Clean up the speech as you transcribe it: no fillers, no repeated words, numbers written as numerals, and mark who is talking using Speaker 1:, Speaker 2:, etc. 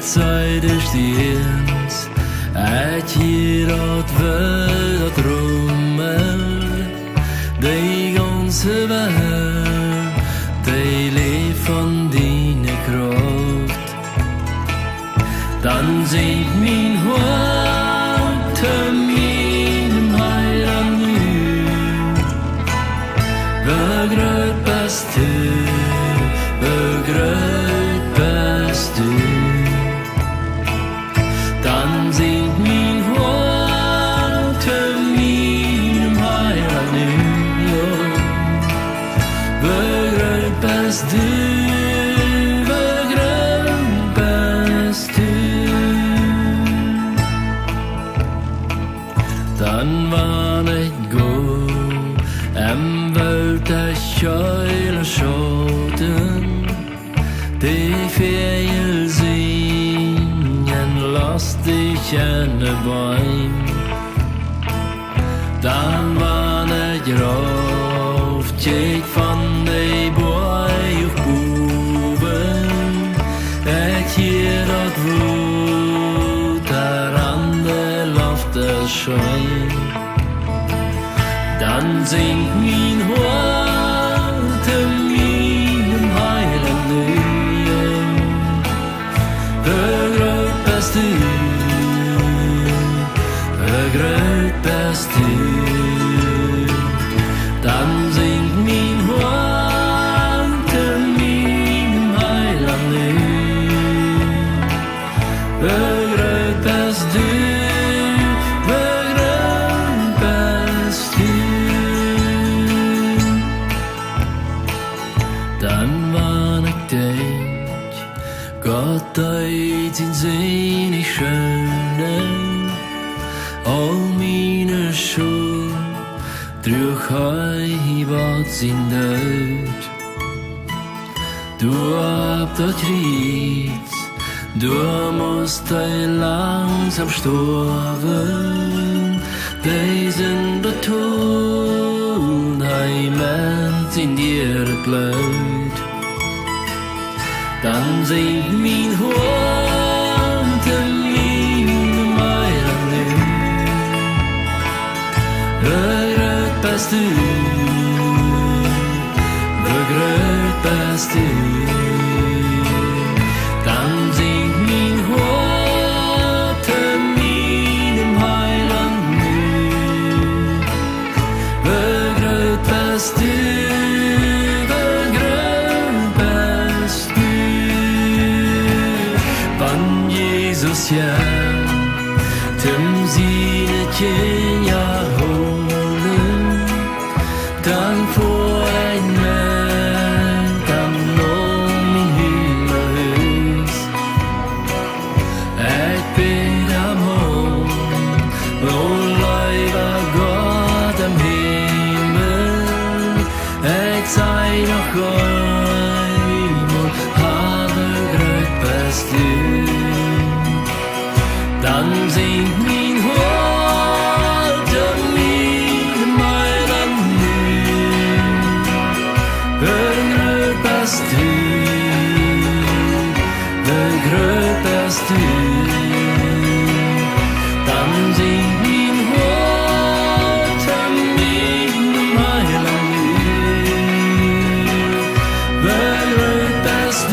Speaker 1: Zijdersteens, uit hier dat we dat rommel, die ganze wereld, die leeft van die kracht. Dan zingt mijn hart te mijn heiland nu, we groot best we groot best Dan zingt mijn hart te mijn heiland nu, we groot best Dan wanneer ik go en wil de schuile schoten, die veel zien en lastig en de boom. Dan wanneer ik rauf, check van de boy op boven, ik hier dat woed daar aan de lofte schijn. Dan zingt mijn hart te mijn heiland nu, we groot best we groot best Dan zingt mijn hart te mijn heiland nu, we groot best Dan wanneer ik denk, Gott uit in zijn schöne, al mijn schuld, terug hij wat zijn dood. Du hebt dat riet, du moest hij langsam sterven, deze betoon, hij ment in dir het bloed. Dan zingt mijn hart te mijn heiland nu, we groot best we groot best Dan zingt mijn hart te mijn heiland nu, we groot best Jesus ja, tem zine ja holen, dan voor een man, dan om mijn himmelhuis. Ik bid am hom, o leiva God am Himmel, ik zei nog eenmaal, hadden groot best Dan zingt mijn hart te mijn heiland nu, we groot best we groot best Dan zingt mijn hart te mijn heiland nu, we groot best